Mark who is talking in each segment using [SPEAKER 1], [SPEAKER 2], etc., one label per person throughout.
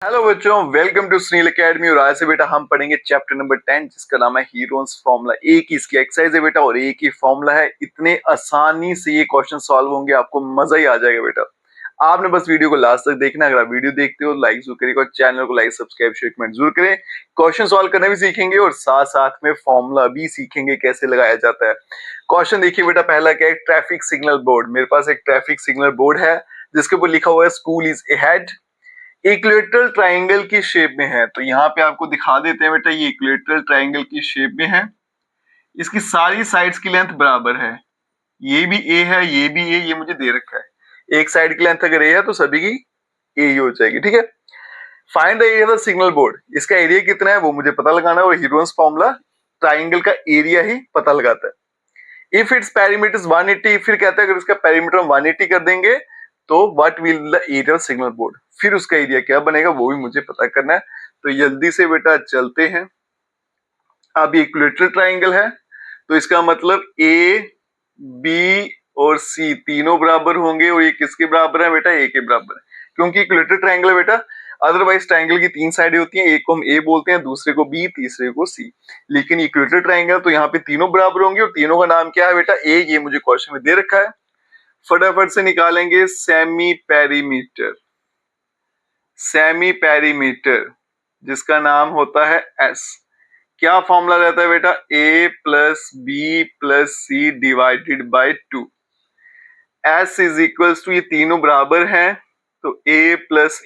[SPEAKER 1] Hello बच्चों, welcome to Sunil academy. और आज से बेटा हम पढ़ेंगे चैप्टर नंबर 10 जिसका नाम है हीरोन्स फॉर्मूला। एक ही इसकी एक्सरसाइज है बेटा और एक ही फॉर्मूला है। इतने आसानी से ये क्वेश्चन सॉल्व होंगे, आपको मजा ही आ जाएगा बेटा। आपने बस वीडियो को लास्ट तक देखना। अगर आप वीडियो देखते हो लाइक जरूर करिएगा और चैनल को लाइक सब्सक्राइब शेयर कमेंट जरूर करें। क्वेश्चन सॉल्व करना भी सीखेंगे और साथ साथ में फॉर्मूला भी सीखेंगे कैसे लगाया जाता है। क्वेश्चन देखिए बेटा, पहला क्या है, ट्रैफिक सिग्नल बोर्ड। मेरे पास एक ट्रैफिक सिग्नल बोर्ड है जिसके ऊपर लिखा हुआ है school is ahead. Equatorial triangle की शेप में है, तो यहाँ पे आपको दिखा देते हैं बेटा, ये इक्वेटोरियल ट्रायंगल की शेप में है। इसकी सारी साइड्स की लेंथ बराबर है। ये भी ए है, ये भी ए, ये मुझे दे रखा है। एक साइड की लेंथ अगर ए है तो सभी की ए ही हो जाएगी, ठीक है। Find the area of the signal board. इसका एरिया कितना है वो मुझे पता लगाना है और हीरोन्स फॉर्मूला ट्राइंगल का एरिया ही पता लगाता है। इफ इट्स पेरीमीटर 180, फिर कहता है अगर इसका पेरीमीटर हम 180 कर देंगे तो what will the area of signal board, फिर उसका एरिया क्या बनेगा वो भी मुझे पता करना है। तो जल्दी से बेटा चलते हैं। अब ये इक्विलेटरल ट्रायंगल है तो इसका मतलब ए बी और सी तीनों बराबर होंगे और ये किसके बराबर है बेटा, ए के बराबर है, क्योंकि इक्विलेटरल ट्रायंगल है बेटा। अदरवाइज ट्रायंगल की तीन साइडें होती हैं, एक को हम ए बोलते हैं, दूसरे को बी, तीसरे को सी। लेकिन इक्विलेटरल ट्रायंगल तो यहाँ पे तीनों बराबर होंगे और तीनों का नाम क्या है बेटा, ए। ये मुझे क्वेश्चन में दे रखा है। फटाफट से निकालेंगे सेमी पेरीमीटर। सेमी पेरीमीटर जिसका नाम होता है एस। क्या फॉर्मूला रहता है बेटा, A plus B plus C divided by 2। S is equals to, ये तीनों बराबर हैं तो A plus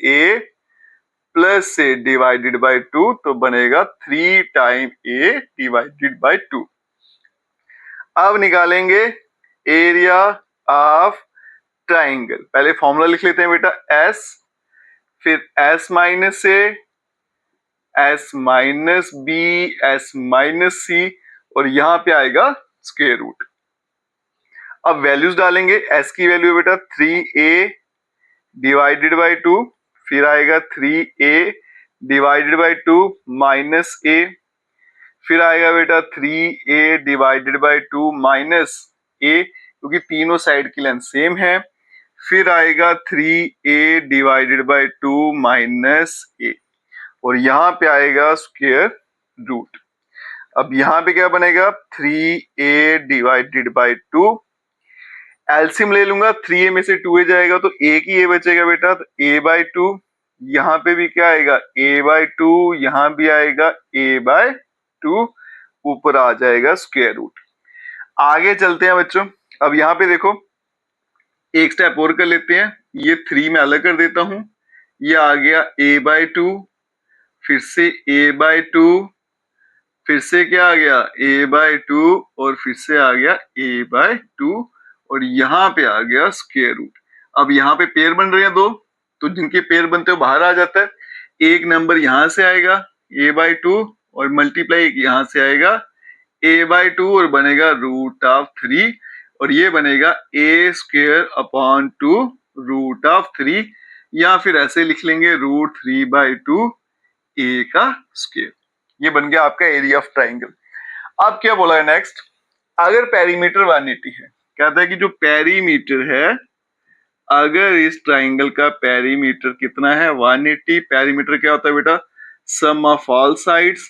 [SPEAKER 1] A divided by 2, तो बनेगा 3 टाइम ए डिवाइडेड बाय 2। अब निकालेंगे एरिया ऑफ ट्राइंगल। पहले फॉर्मूला लिख लेते हैं बेटा, एस, फिर S minus A, S minus B, S minus C, और यहां पे आएगा स्क्वायर रूट। अब वैल्यूज डालेंगे। एस की वैल्यू बेटा 3a डिवाइडेड बाय 2, फिर आएगा 3a divided by 2 minus a, फिर आएगा बेटा 3a divided by 2 minus a, क्योंकि तीनों साइड की लेंथ सेम है। फिर आएगा 3a divided by 2 minus a, और यहां पे आएगा स्क्वायर रूट। अब यहां पे क्या बनेगा, 3a डिवाइडेड बाय 2। एलसीएम ले लूंगा, 3a में से 2a जाएगा तो एक ही a बचेगा बेटा, तो a बाय 2। यहां पे भी क्या आएगा, a बाय 2, यहां भी आएगा a बाय 2, ऊपर आ जाएगा स्क्वायर रूट। आगे चलते हैं बच्चों। अब यहां पे देखो, एक स्टेप और कर लेते हैं। ये 3 में अलग कर देता हूं, ये आ गया a बाय 2, फिर से a बाय 2, फिर से क्या आ गया a बाय 2, और फिर से आ गया a बाय 2, और यहां पे आ गया स्क्वायर रूट। अब यहाँ पे पेयर बन रहे हैं दो, तो जिनके पेयर बनते हो बाहर आ जाता है। एक नंबर यहां से आएगा a बाय 2, और मल्टीप्लाई एक यहां से आएगा a बाय 2, और बनेगा रूट ऑफ 3, और ये बनेगा a square upon 2 root of 3, या फिर ऐसे लिख लेंगे रूट 3 बाय 2 a का स्क्वायर। ये बन गया आपका एरिया ऑफ ट्राइंगल। अब क्या बोला है नेक्स्ट, अगर पेरीमीटर 180 है, कहता है कि जो पेरीमीटर है, अगर इस ट्राइंगल का पेरीमीटर कितना है 180। पेरीमीटर क्या होता है बेटा, सम ऑफ ऑल साइड्स।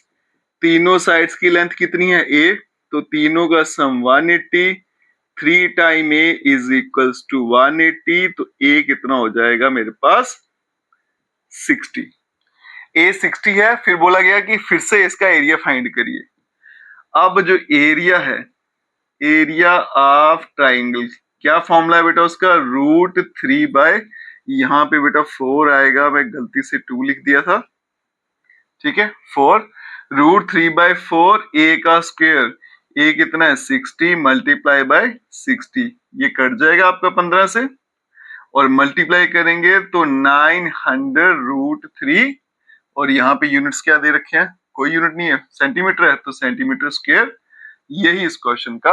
[SPEAKER 1] तीनों साइड्स की लेंथ कितनी है a, तो तीनों का sum 180। 3 time a is equals to 180, तो a कितना हो जाएगा मेरे पास 60। a 60 है। फिर बोला गया कि फिर से इसका एरिया फाइंड करिए। अब जो एरिया है, एरिया ऑफ ट्राइंगल, क्या फॉर्मूला है बेटा उसका, रूट 3 बाय, यहाँ पे बेटा 4 आएगा, मैं गलती से 2 लिख दिया था, ठीक है, 4 रूट 3 बाय 4 a का स्क्वायर। a कितना है 60, मल्टीप्लाई बाय 60, ये कट जाएगा आपका 15 से, और मल्टीप्लाई करेंगे तो 900 रूट 3, और यहाँ पे यूनिट्स क्या दे रखे हैं, कोई यूनिट नहीं है, सेंटीमीटर है, तो सेंटीमीटर स्क्वायर। यही इस क्वेश्चन का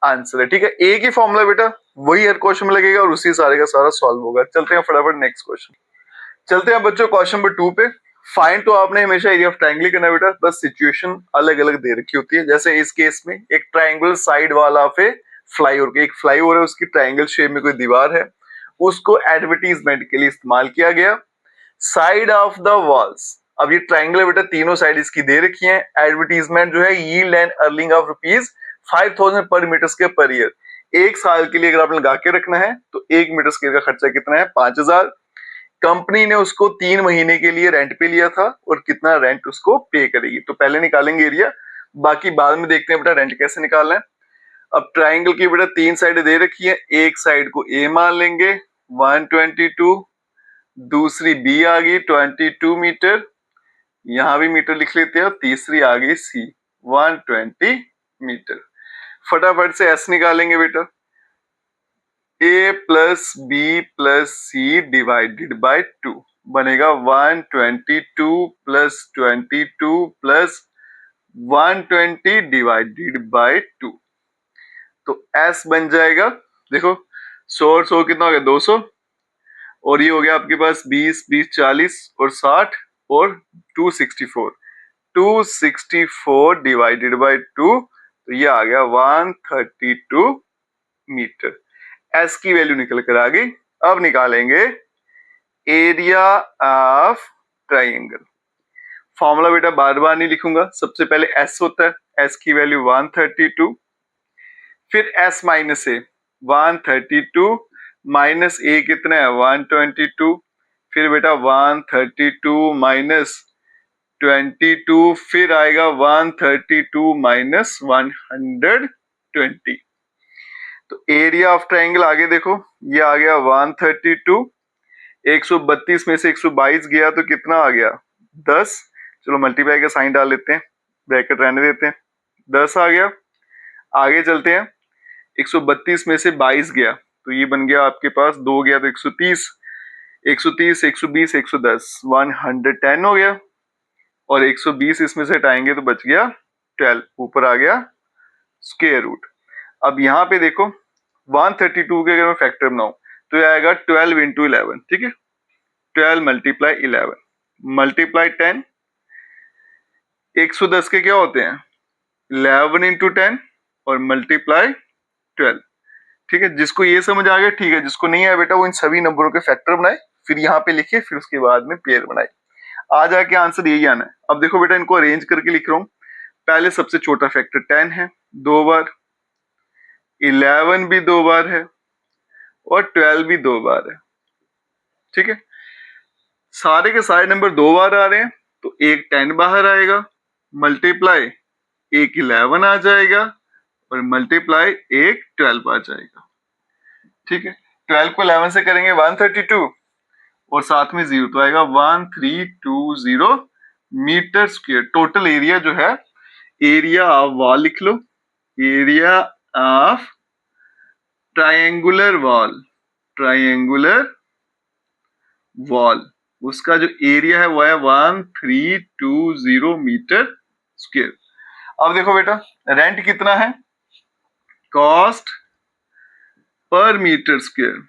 [SPEAKER 1] आंसर है, ठीक है। एक ही फॉर्मूला बेटा वही हर क्वेश्चन में लगेगा और उसी सारे का सारा सॉल्व होगा। चलते हैं फटाफट नेक्स्ट क्वेश्चन। चलते हैं बच्चों क्वेश्चन नंबर 2 पे। फाइंड तो आपने हमेशा एरिया ऑफ ट्रायंगल करना बेटा, बस सिचुएशन अलग अलग दे रखी होती है। जैसे इस केस में एक ट्रायंगल साइड वाला पे फ्लाईओवर, एक फ्लाईओवर है, उसकी ट्रायंगल शेप में कोई दीवार है, उसको एडवर्टीजमेंट के लिए इस्तेमाल किया गया। Side of the walls. अब ये ट्राइंगल बेटा तीनों साइड इसकी दे रखी है। एडवर्टीजमेंट जो है यील्ड एंड अर्निंग ऑफ ₹5,000 पर मीटर स्क्वायर पर ईयर। एक साल के लिए अगर आपने लगा के रखना है तो 1 मीटर स्क्वायर का खर्चा कितना है? 5,000। कंपनी ने उसको 3 महीने के लिए रेंट पे लिया था और कितना रेंट उसको पे करेगी। तो पहले निकालेंगे एरिया, बाकी बाद में देखते हैं बेटा रेंट कैसे निकालना है। अब ट्राइंगल की बेटा 3 साइड दे रखी है। एक साइड को ए मान लेंगे 122, दूसरी बी आ गई 22 मीटर, यहां भी मीटर लिख लेते हैं, और तीसरी आ गई सी 120 मीटर। फटाफट से एस निकालेंगे बेटा। A plus B plus C divided by 2 बनेगा 122 प्लस 22 प्लस 120 डिवाइडेड बाय 2। तो S बन जाएगा, देखो 100 और 100 कितना हो गया? 200, और ये हो गया आपके पास 20 20 40 और 60 और 264 264 डिवाइडेड बाय 2, तो ये आ गया 132 मीटर। S की वैल्यू निकल कर आ गई। अब निकालेंगे एरिया ऑफ ट्राइंगल। फॉर्मूला बेटा बार बार नहीं लिखूंगा, सबसे पहले S होता है, S की वैल्यू 132, फिर S माइनस ए 132 माइनस ए कितना है? 122, फिर बेटा 132 माइनस 22, फिर आएगा 132 माइनस 120। तो एरिया ऑफ ट्राइंगल आगे देखो, ये आ गया 132, 132 में से 122 गया तो कितना आ गया? 10। चलो मल्टीप्लाई का साइन डाल लेते हैं, ब्रैकेट रहने देते हैं, 10 आ गया। आगे चलते हैं, 132 में से 22 गया तो ये बन गया आपके पास, 2 गया तो 130, 130 120 110 110 हो गया, और 120 इसमें से हटाएंगे तो बच गया 12, ऊपर आ गया स्क्वायर रूट। अब यहाँ पे देखो 132 के अगर मैं फैक्टर बनाऊं तो ये आएगा 12 इंटू 11, ठीक है, 12 मल्टीप्लाई 11 मल्टीप्लाई 10, 110 के क्या होते हैं? 11 इंटू 10 और मल्टीप्लाई 12, ठीक है। जिसको ये समझ आ गया ठीक है, जिसको नहीं आया बेटा वो इन सभी नंबरों के फैक्टर बनाए, फिर यहाँ पे लिखे, फिर उसके बाद में पेयर बनाए, आ जाके आंसर यही आना है। अब देखो बेटा इनको अरेंज करके लिख रहा हूं। पहले सबसे छोटा फैक्टर 10 है 2 बार, 11 भी 2 बार है, और 12 भी 2 बार है, ठीक है। सारे के सारे नंबर 2 बार आ रहे हैं तो एक 10 बाहर आएगा, मल्टीप्लाई एक 11 आ जाएगा, और मल्टीप्लाई एक 12 आ जाएगा, ठीक है। 12 को 11 से करेंगे 132, और साथ में 0 तो आएगा 1320 मीटर स्क्वायर। टोटल एरिया जो है, एरिया ऑफ वॉल लिख लो, एरिया ऑफ ट्रायंगुलर वॉल, उसका जो एरिया है वो है 1320 मीटर स्क्वायर। अब देखो बेटा रेंट कितना है? कॉस्ट पर मीटर स्क्वायर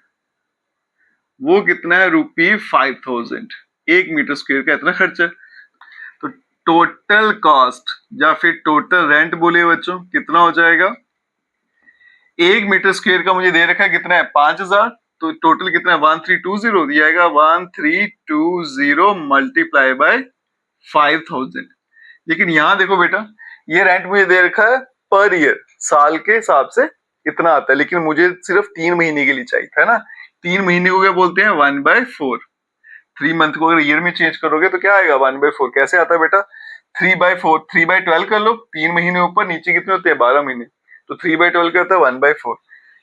[SPEAKER 1] वो कितना है? ₹5000। 1 मीटर स्क्वायर का इतना खर्चा। तो टोटल कॉस्ट या फिर टोटल रेंट बोले बच्चों कितना हो जाएगा? 1 मीटर स्क्वायर का मुझे दे रखा है कितना है? 5000, तो टोटल कितना है? 1320 दिया जाएगा, 1320 मल्टीप्लाई बाय 5000। लेकिन यहां देखो बेटा ये रेंट मुझे दे रखा है पर ईयर, साल के हिसाब से इतना आता है, लेकिन मुझे सिर्फ 3 महीने के लिए चाहिए था ना। 3 महीने को क्या बोलते हैं? 1/4। 3 मंथ को अगर ईयर में चेंज करोगे तो क्या आएगा? 1/4। कैसे आता है बेटा? 3/4, 3/12 कर लो, 3 महीने ऊपर नीचे कितने होते हैं? 12 महीने, तो 3/12 क्या होता है? 1/4।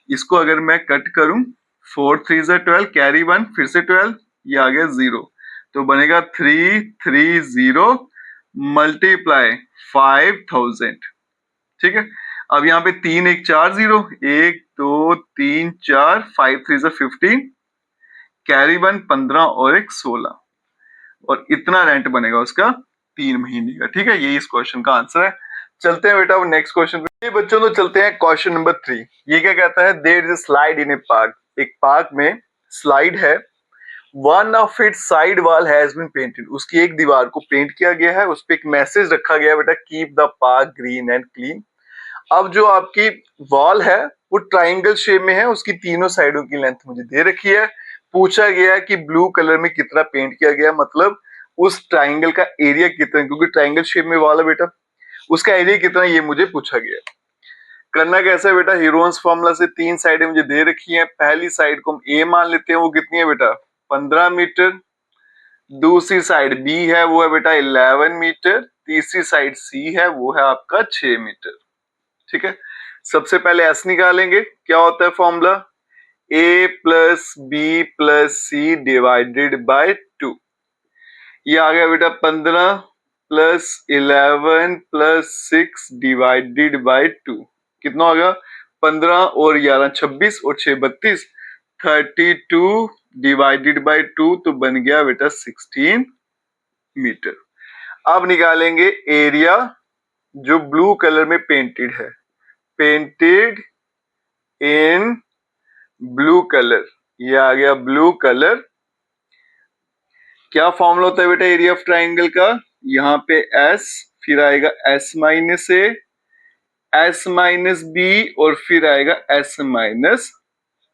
[SPEAKER 1] इसको अगर मैं कट करूं, 4 3 12, कैरी 1, फिर से 12, ये आ गया 0, तो बनेगा 330 मल्टीप्लाई 5000, ठीक है। अब यहाँ पे 3 1 4 0, 1 2 3 4, 5 3 15, कैरी 1 15 और 1 16, और इतना रेंट बनेगा उसका 3 महीने का, ठीक है। यही इस क्वेश्चन का आंसर है। चलते हैं बेटा अब नेक्स्ट क्वेश्चन पे। ये बच्चों तो चलते हैं क्वेश्चन नंबर 3। ये क्या कहता है? There is a slide in a park. एक पार्क में स्लाइड है, one of its side wall has been painted. उसकी एक दीवार को पेंट किया गया है, उस पे एक मैसेज रखा गया है बेटा, keep the park green and clean. अब जो आपकी वॉल है वो ट्राइंगल शेप में है, उसकी तीनों साइडों की लेंथ मुझे दे रखी है, पूछा गया है कि ब्लू कलर में कितना पेंट किया गया, मतलब उस ट्राइंगल का एरिया कितना, क्योंकि ट्राइंगल शेप में वाला बेटा उसका एरिया कितना ये मुझे पूछा गया। करना कैसा है बेटा, हीरोन्स फॉर्मूला से तीन साइडें मुझे दे रखी हैं। पहली साइड को हम ए मान लेते हैं, वो कितनी है बेटा 15 मीटर। दूसरी साइड बी है वो है बेटा 11 मीटर। तीसरी साइड सी है वो है आपका 6 मीटर। ठीक है, सबसे पहले एस निकालेंगे। क्या होता है formula, A plus B plus C divided by 2। ये आ गया बेटा 15 प्लस 11 प्लस 6 डिवाइडेड बाय 2। कितना होगा 15 और 11 26 और 6 32, 32 डिवाइडेड बाय 2 तो बन गया बेटा 16 मीटर। अब निकालेंगे एरिया जो ब्लू कलर में पेंटेड है, पेंटेड इन ब्लू कलर। ये आ गया ब्लू कलर। क्या फॉर्मूला होता है बेटा एरिया ऑफ ट्राइंगल का, यहाँ पे एस, फिर आएगा S minus A, S minus B और फिर आएगा एस माइनस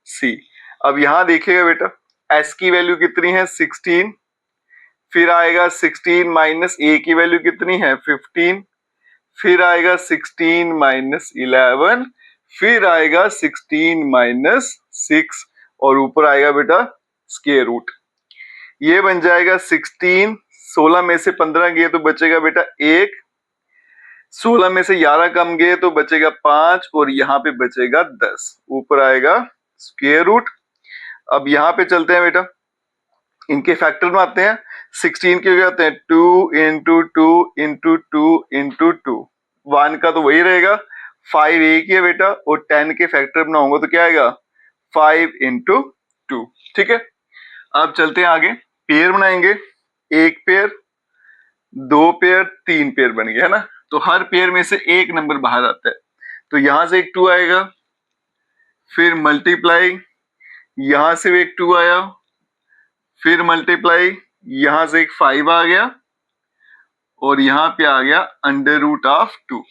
[SPEAKER 1] सी। अब यहां देखिएगा बेटा एस की वैल्यू कितनी है 16, फिर आएगा 16 माइनस ए की वैल्यू कितनी है 15, फिर आएगा 16 माइनस 11, फिर आएगा 16 माइनस 6 और ऊपर आएगा बेटा स्क्वायर रूट। ये बन जाएगा 16, 16 में से 15 गए तो बचेगा बेटा 1, 16 में से 11 कम गए तो बचेगा 5 और यहाँ पे बचेगा 10, ऊपर आएगा स्क्वायर रूट। अब यहाँ पे चलते हैं बेटा, इनके फैक्टर में आते हैं। 16 के क्या होते हैं 2 इंटू 2 इंटू 2 इंटू 2, 1 का तो वही रहेगा, 5 एक ही है बेटा, और 10 के फैक्टर बनाऊंगा तो क्या आएगा 5 इंटू 2। ठीक है, अब चलते हैं आगे, पेयर बनाएंगे। एक पेयर, दो पेयर, तीन पेयर बन गया है ना, तो हर पेयर में से एक नंबर बाहर आता है, तो यहां से एक 2 आएगा, फिर मल्टीप्लाई यहां से एक 2 आया, फिर मल्टीप्लाई यहां से एक 5 आ गया और यहां पे आ गया अंडर रूट ऑफ 2।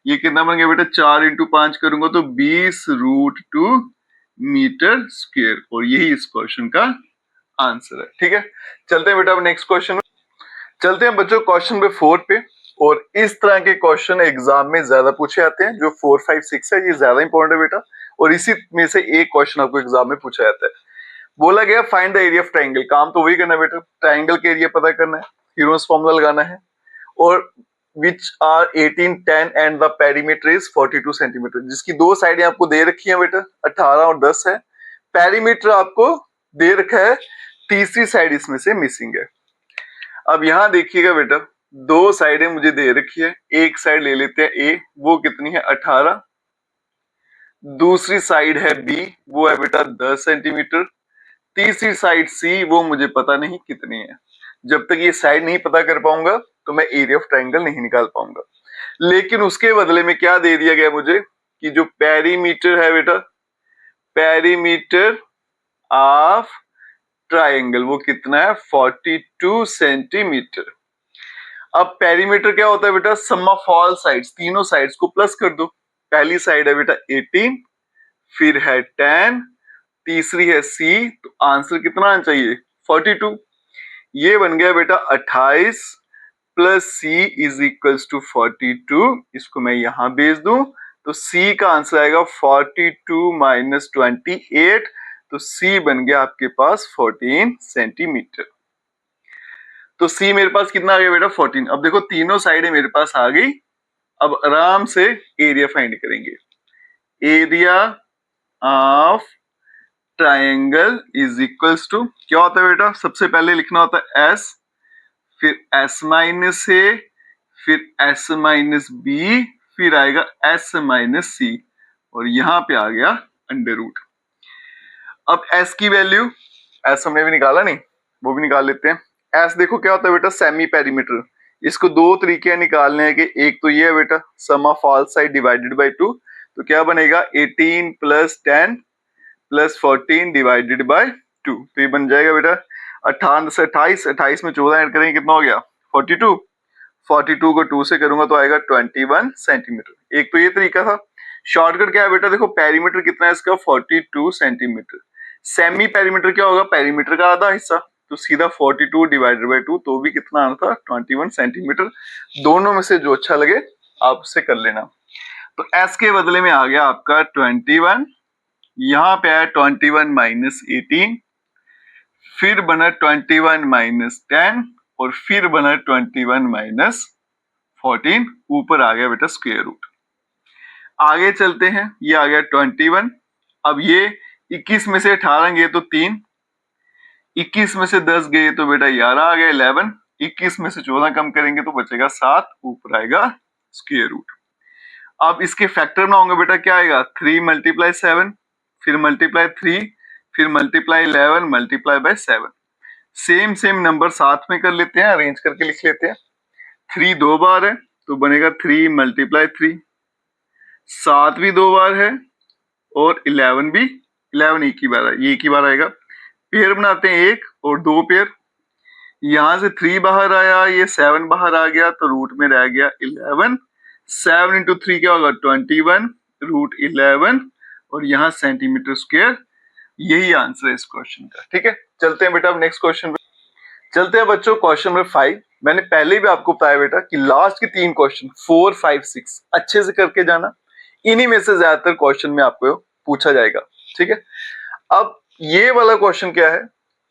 [SPEAKER 1] ये कितना बन गया बेटा 4 इंटू 5 करूंगा तो 20 रूट 2 मीटर स्क्वायर, और यही इस क्वेश्चन का आंसर है। ठीक है, चलते हैं बेटा अब नेक्स्ट क्वेश्चन। चलते हैं बच्चों क्वेश्चन नंबर 4 पे। और इस तरह के क्वेश्चन एग्जाम में ज्यादा पूछे जाते हैं, जो 4, 5, 6 है ये ज्यादा इंपॉर्टेंट है बेटा, और इसी में से एक क्वेश्चन आपको एग्जाम में पूछा जाता है। बोला गया find the area of triangle, काम तो वही करना है बेटा, ट्राइंगल के एरिया पता करना है, हीरोन्स फॉर्मूला लगाना है, और which are 18, 10 and the perimeter is 42 centimetre, जिसकी दो साइडें आपको दे रखी हैं बेटा 18 और 10 है, पेरीमीटर आपको दे रखा है, तीसरी साइड इसमें से मिसिंग है। अब यहां देखिएगा बेटा दो साइडें मुझे दे रखी है, एक साइड ले लेते हैं ए, वो कितनी है 18, दूसरी साइड है बी वो है बेटा 10 सेंटीमीटर, तीसरी साइड सी वो मुझे पता नहीं कितनी है। जब तक ये साइड नहीं पता कर पाऊंगा तो मैं एरिया ऑफ ट्राइंगल नहीं निकाल पाऊंगा। लेकिन उसके बदले में क्या दे दिया गया मुझे कि जो पेरीमीटर है बेटा, पेरीमीटर ऑफ ट्राइंगल वो कितना है 42 सेंटीमीटर। अब पेरीमीटर क्या होता है बेटा, सम ऑफ ऑल साइड्स, तीनों साइड्स को प्लस कर दो। पहली साइड है बेटा 18, फिर है 10, तीसरी है सी, तो आंसर कितना आना चाहिए 42। ये बन गया बेटा 28 plus C is equals to 42। इसको मैं यहां भेज दूं तो सी का आंसर आएगा 42 माइनस 28, तो सी बन गया आपके पास 14 सेंटीमीटर। तो सी मेरे पास कितना आ गया बेटा 14। अब देखो तीनों साइडें मेरे पास आ गई, अब आराम से एरिया फाइंड करेंगे। Area of triangle is equals to क्या होता है बेटा, सबसे पहले लिखना होता है एस, फिर एस माइनस ए, फिर एस माइनस बी, फिर आएगा एस माइनस सी, और यहां पे आ गया अंडर रूट। अब एस की वैल्यू, एस हमने भी निकाला नहीं, वो भी निकाल लेते हैं। एस देखो क्या होता है बेटा सेमी पेरीमीटर, इसको दो तरीके हैं निकालने हैं कि एक तो ये है बेटा sum of all side divided by 2, तो क्या बनेगा 18 प्लस 10 प्लस 14 डिवाइडेड बाय 2, तो ये बन जाएगा बेटा 18 से 28, 28 में 14 ऐड करेंगे कितना हो गया 42, 42 को 2 से करूंगा तो आएगा 21 सेंटीमीटर। एक तो ये तरीका था। शॉर्टकट क्या है बेटा, देखो पेरीमीटर कितना है इसका 42 सेंटीमीटर, सेमी पेरीमीटर क्या होगा, पेरीमीटर का आधा हिस्सा, तो सीधा 42 डिवाइडेड बाई 2, तो भी कितना आना था 21 सेंटीमीटर। दोनों में से जो अच्छा लगे आप उससे कर लेना। तो s के बदले में आ गया आपका 21, यहाँ पे आया 21 माइनस 18, फिर बना 21 माइनस 10 और फिर बना 21 माइनस 14, ऊपर आ गया बेटा स्क्वायर रूट। आगे चलते हैं, ये आ गया 21। अब ये 21 में से 18 गए तो 3, 21 में से 10 गए तो बेटा 11 आ गया 11, 21 में से 14 कम करेंगे तो बचेगा 7, ऊपर आएगा स्क्वायर रूट। अब इसके फैक्टर बनाऊंगा बेटा, क्या आएगा 3 मल्टीप्लाई 7, फिर मल्टीप्लाई 3, फिर multiply 11 multiply by 7। Same number साथ में कर लेते हैं, अरेंज करके लिख लेते हैं। 3 दो बार है तो बनेगा 3 मल्टीप्लाई 3, 7 भी दो बार है और 11 भी, 11 एक ही बार है, ये एक ही बार आएगा। पेयर बनाते हैं एक और दो पेयर, यहां से 3 बाहर आया, ये 7 बाहर आ गया, तो रूट में रह गया 11। 7 इंटू 3 क्या होगा 21 रूट 11 और यहाँ सेंटीमीटर स्क्वायर। यही आंसर है इस क्वेश्चन का। ठीक है, चलते हैं बेटा अब नेक्स्ट क्वेश्चन पे। चलते हैं बच्चों क्वेश्चन नंबर 5। मैंने पहले भी आपको बताया बेटा कि लास्ट के 3 क्वेश्चन 4, 5, 6 अच्छे से करके जाना, इन्हीं में से ज्यादातर क्वेश्चन में आपको पूछा जाएगा। ठीक है, अब ये वाला क्वेश्चन क्या है,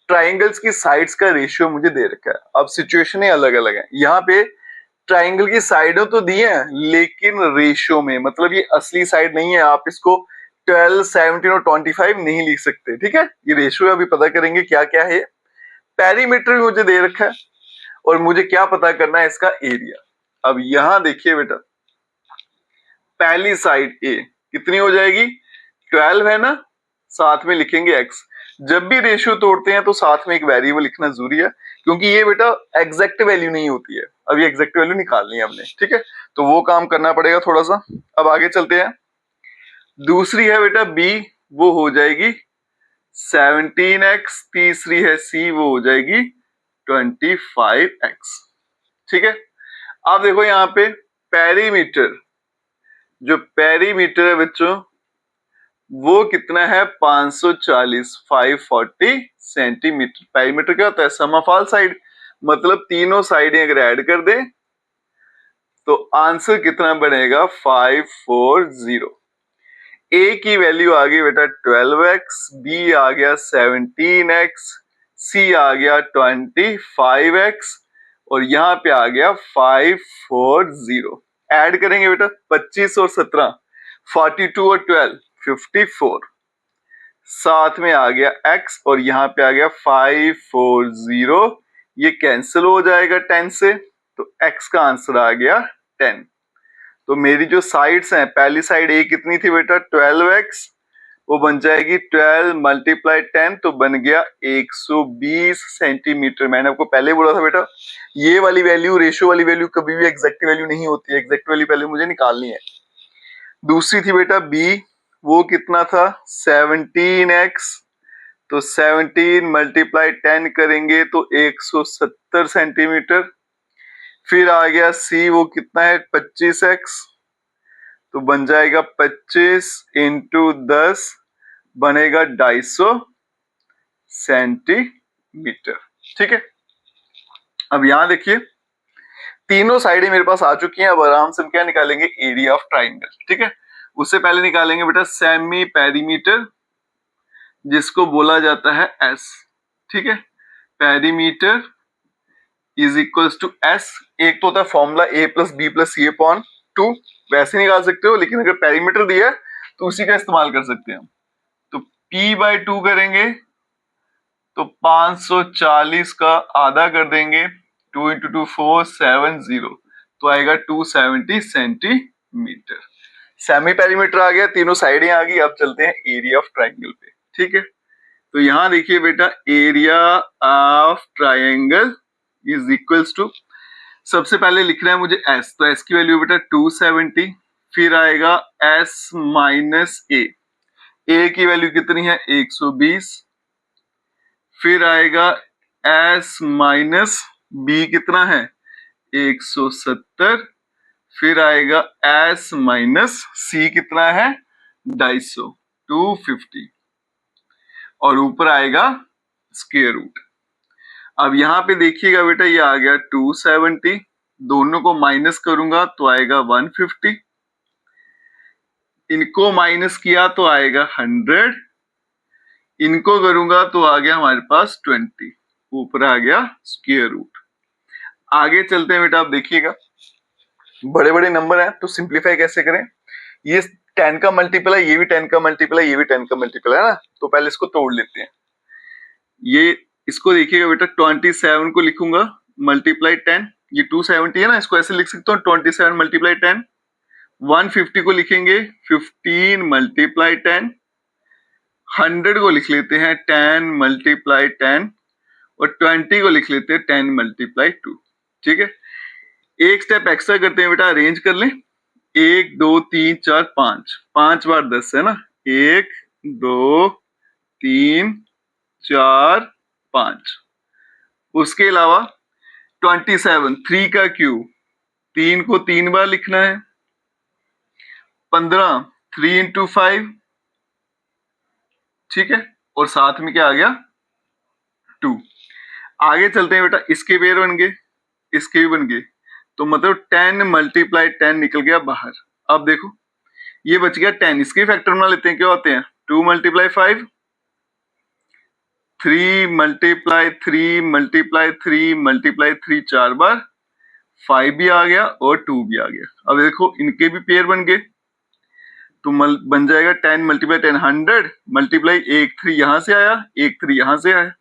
[SPEAKER 1] ट्राइंगल्स की साइड्स का रेशियो मुझे दे रखा है। अब सिचुएशन अलग अलग है, यहाँ पे ट्राइंगल की साइडों तो दी है लेकिन रेशियो में, मतलब ये असली साइड नहीं है, आप इसको 12, 17 और 25 नहीं लिख सकते। ठीक है, ये रेशियो अभी पता करेंगे क्या क्या है। पेरीमीटर भी मुझे दे रखा है और मुझे क्या पता करना है, इसका एरिया। अब यहां देखिए बेटा, पहली साइड ए कितनी हो जाएगी 12 है ना, साथ में लिखेंगे x। जब भी रेशियो तोड़ते हैं तो साथ में एक वेरिएबल लिखना जरूरी है, क्योंकि ये बेटा एग्जैक्ट वैल्यू नहीं होती है, अब ये एग्जैक्ट वैल्यू निकालनी है हमने। ठीक है, तो वो काम करना पड़ेगा थोड़ा सा। अब आगे चलते हैं, दूसरी है बेटा b, वो हो जाएगी 17x, तीसरी है c, वो हो जाएगी 25x। ठीक है, अब देखो यहाँ पे पेरीमीटर, जो पेरीमीटर है बच्चों वो कितना है 540, 540 सेंटीमीटर। पेरीमीटर क्या होता है, सम ऑफ ऑल साइड, मतलब तीनों साइडें अगर ऐड कर दें तो आंसर कितना बनेगा 540। ए की वैल्यू आ गई बेटा 12x, बी आ गया 17x, सी आ गया 25x और यहाँ पे आ गया 540। ऐड करेंगे बेटा 25 और 17, 42 और 12, 54, साथ में आ गया x और यहाँ पे आ गया 540। ये कैंसिल हो जाएगा 10 से, तो x का आंसर आ गया 10। तो मेरी जो साइड्स हैं, पहली साइड a कितनी थी बेटा 12x, वो बन जाएगी 12 मल्टीप्लाई 10, तो बन गया 120 सेंटीमीटर। मैंने आपको पहले बोला था बेटा ये वाली वैल्यू, रेशियो वाली वैल्यू कभी भी एग्जैक्ट वैल्यू नहीं होती है, एग्जैक्ट वैल्यू पहले मुझे निकालनी है। दूसरी थी बेटा b, वो कितना था 17x, तो 17 मल्टीप्लाई 10 करेंगे तो 170 सेंटीमीटर। फिर आ गया c, वो कितना है 25x, तो बन जाएगा 25 इंटू 10 बनेगा 250 सेंटीमीटर। ठीक है, अब यहां देखिए तीनों साइडें मेरे पास आ चुकी हैं। अब आराम से हम क्या निकालेंगे, एरिया ऑफ ट्राइंगल। ठीक है, उससे पहले निकालेंगे बेटा सेमी पेरीमीटर, जिसको बोला जाता है s। ठीक है, perimeter is equals to s। एक तो होता है formula a plus B plus C upon 2, वैसे निकाल सकते हो, लेकिन अगर पेरीमीटर दिया है तो उसी का इस्तेमाल कर सकते हैं। तो p बाय 2 करेंगे तो 540 का आधा कर देंगे, 2 इंटू 2 4, 70, तो आएगा 270 सेंटीमीटर। सेमी पेरीमीटर आ गया, तीनों साइडें आ गई। अब चलते हैं एरिया ऑफ ट्राइंगल पे। ठीक है, तो यहां देखिए बेटा area of triangle is equals to, सबसे पहले लिखना है मुझे s, तो s की वैल्यू बेटा 270, फिर आएगा s माइनस a की वैल्यू कितनी है 120, फिर आएगा s माइनस b कितना है 170, फिर आएगा s माइनस c कितना है 250, 250। और ऊपर आएगा स्क्वायर रूट। अब यहाँ पे देखिएगा बेटा, ये आ गया 270, दोनों को माइनस करूंगा तो आएगा 150, इनको माइनस किया तो आएगा 100, इनको करूंगा तो आ गया हमारे पास 20, ऊपर आ गया स्क्वायर रूट। आगे चलते हैं बेटा, आप देखिएगा बड़े बड़े नंबर हैं तो सिंप्लीफाई कैसे करें। ये 10 का मल्टीपल है, ये भी 10 का मल्टीपल है, ये भी 10 का मल्टीपल है ना, तो पहले इसको तोड़ लेते हैं। ये इसको देखिएगा बेटा, 27 को लिखूंगा मल्टीप्लाई 10, ये 270 है ना, इसको ऐसे लिख सकता हूँ 27 मल्टीप्लाई 10। 150 को लिखेंगे 15 मल्टीप्लाई 10। 100 को लिख लेते हैं 10 मल्टीप्लाई 10 और 20 को लिख लेते हैं 10 मल्टीप्लाई 2। ठीक है, एक स्टेप एक्स्ट्रा करते हैं बेटा, अरेंज कर लें। 1 2 3 4 5, 5 बार 10 है ना, 1 2 3 4 5। उसके अलावा 27, 3 का क्यूब, 3 को 3 बार लिखना है। 15, 3 इंटू 5, ठीक है, और साथ में क्या आ गया 2। आगे चलते हैं बेटा, इसके पेयर बन गए, इसके भी बन गए, तो मतलब 10 मल्टीप्लाई 10 निकल गया बाहर। अब देखो ये बच गया 10, इसके फैक्टर बना लेते हैं, क्या होते हैं 2 मल्टीप्लाई 5, 3 मल्टीप्लाई 3 मल्टीप्लाई 3 मल्टीप्लाई 3 4 बार, 5 भी आ गया और 2 भी आ गया। अब देखो इनके भी पेयर बन गए, तो बन जाएगा 10 मल्टीप्लाई 10 100 मल्टीप्लाई 1 3 यहां से आया, 1 3 यहां से आया।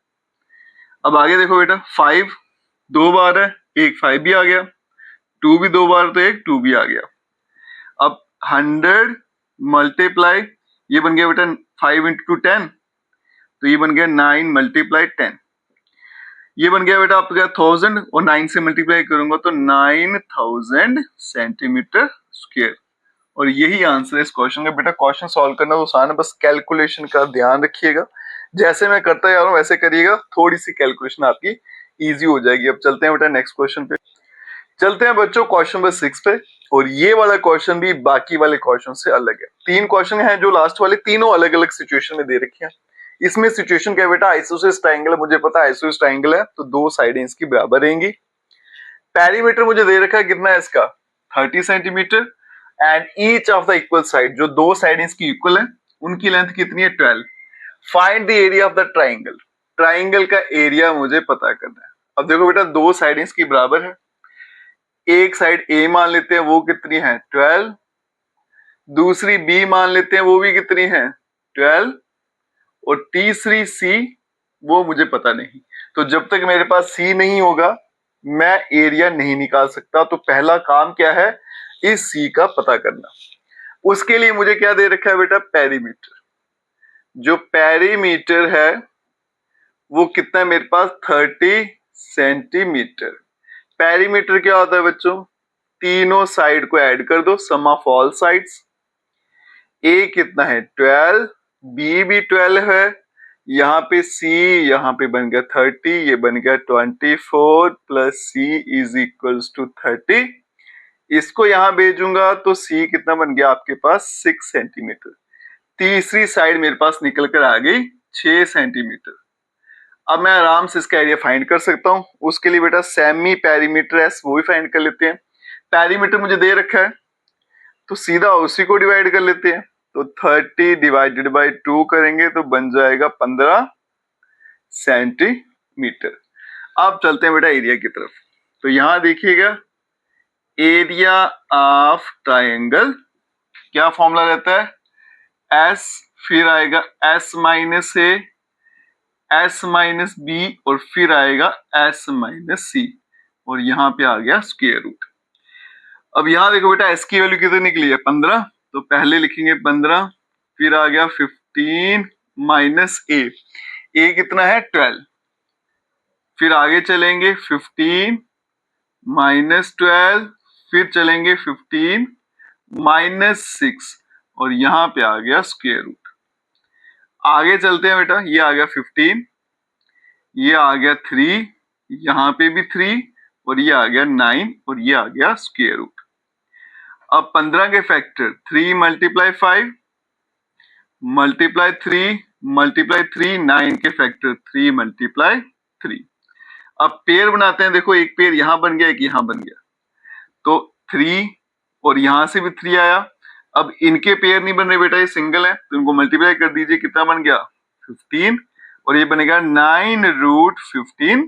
[SPEAKER 1] अब आगे देखो बेटा, 5 2 बार है, 1 5 भी आ गया, 2 भी 2 बार तो 1 2 भी आ गया। अब 100 मल्टीप्लाई, ये बन गया बेटा 5 इंटू 10, तो ये बन गया 9 मल्टीप्लाई 10, ये बन गया बेटा आपका 1000 और 9 से मल्टीप्लाई करूंगा तो 9000 सेंटीमीटर स्क्वायर। और यही आंसर है इस क्वेश्चन का। बेटा क्वेश्चन सॉल्व करना तो आसान है, बस कैलकुलेशन का ध्यान रखिएगा, जैसे मैं करता जा रहा हूं वैसे करिएगा, थोड़ी सी कैलकुलेशन आपकी इजी हो जाएगी। अब चलते हैं बेटा नेक्स्ट क्वेश्चन पे। चलते हैं बच्चों क्वेश्चन नंबर 6 पे, और ये वाला क्वेश्चन भी बाकी वाले क्वेश्चन से अलग है। 3 क्वेश्चन हैं जो लास्ट वाले, तीनों अलग अलग सिचुएशन में दे रखे हैं। इसमें सिचुएशन क्या है बेटा, आइसोसेलेस ट्रायंगल है, मुझे पता है आइसोसेलेस ट्रायंगल है तो दो साइडें इसकी बराबर रहेंगी। पेरीमीटर मुझे दे रखा है कितना है इसका 30 centimetre, and each of the equal side, जो दो साइड इसकी इक्वल है उनकी लेंथ कितनी है 12। Find the area of the triangle, triangle का एरिया मुझे पता करना है। अब देखो बेटा दो साइड इसकी बराबर है, एक साइड ए मान लेते हैं वो कितनी है 12, दूसरी बी मान लेते हैं वो भी कितनी है 12, और तीसरी सी वो मुझे पता नहीं। तो जब तक मेरे पास सी नहीं होगा मैं एरिया नहीं निकाल सकता। तो पहला काम क्या है, इस सी का पता करना। उसके लिए मुझे क्या दे रखा है बेटा, पेरीमीटर। जो पेरीमीटर है वो कितना है मेरे पास 30 सेंटीमीटर। पेरीमीटर क्या होता है बच्चों, तीनों साइड को ऐड कर दो, सम ऑफ ऑल साइड्स। ए कितना है 12, बी भी 12 है, यहाँ पे सी, यहाँ पे बन गया 30, ये बन गया 24 plus C is equals to 30। इसको यहां भेजूंगा तो सी कितना बन गया आपके पास 6 सेंटीमीटर। तीसरी साइड मेरे पास निकल कर आ गई 6 सेंटीमीटर। अब मैं आराम से इसका एरिया फाइंड कर सकता हूं। उसके लिए बेटा सेमी पेरीमीटर एस वो भी फाइंड कर लेते हैं। पेरीमीटर मुझे दे रखा है तो सीधा उसी को डिवाइड कर लेते हैं, तो 30 डिवाइडेड बाई 2 करेंगे तो बन जाएगा 15 सेंटीमीटर। अब चलते हैं बेटा एरिया की तरफ। तो यहां देखिएगा एरिया ऑफ ट्रायंगल क्या फॉर्मूला रहता है, एस, फिर आएगा S minus A, S minus B, और फिर आएगा एस माइनस सी, और यहां पे आ गया स्क्वायर रूट। अब यहां देखो बेटा एस की वैल्यू कितनी निकली है 15, तो पहले लिखेंगे 15, फिर आ गया 15 माइनस ए, ए कितना है 12, फिर आगे चलेंगे 15 माइनस 12, फिर चलेंगे 15 माइनस 6, और यहां पे आ गया स्क्वायर रूट। आगे चलते हैं बेटा, ये आ गया 15, ये आ गया 3, यहां पे भी 3, और ये आ गया 9, और ये आ गया स्क्वायर रूट। अब 15 के फैक्टर 3 मल्टीप्लाई 5 मल्टीप्लाई 3 मल्टीप्लाई 3, 9 के फैक्टर 3 मल्टीप्लाई 3। अब पेयर बनाते हैं, देखो एक पेयर यहां बन गया, एक यहां बन गया, तो 3 और यहां से भी 3 आया। अब इनके पेयर नहीं बन रहे बेटा, ये सिंगल है, तो इनको मल्टीप्लाई कर दीजिए, कितना बन गया 15, और ये बनेगा 9√15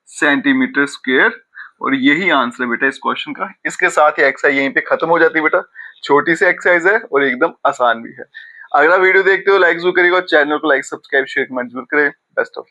[SPEAKER 1] सेंटीमीटर स्क्वायर। और यही आंसर है बेटा इस क्वेश्चन का। इसके साथ ही एक्सरसाइज यहीं पे खत्म हो जाती है बेटा। छोटी सी एक्सरसाइज है और एकदम आसान भी है। अगला वीडियो देखते हो लाइक जरूर करिएगा, चैनल को लाइक सब्सक्राइब शेयर कमेंट जरूर करें। Best of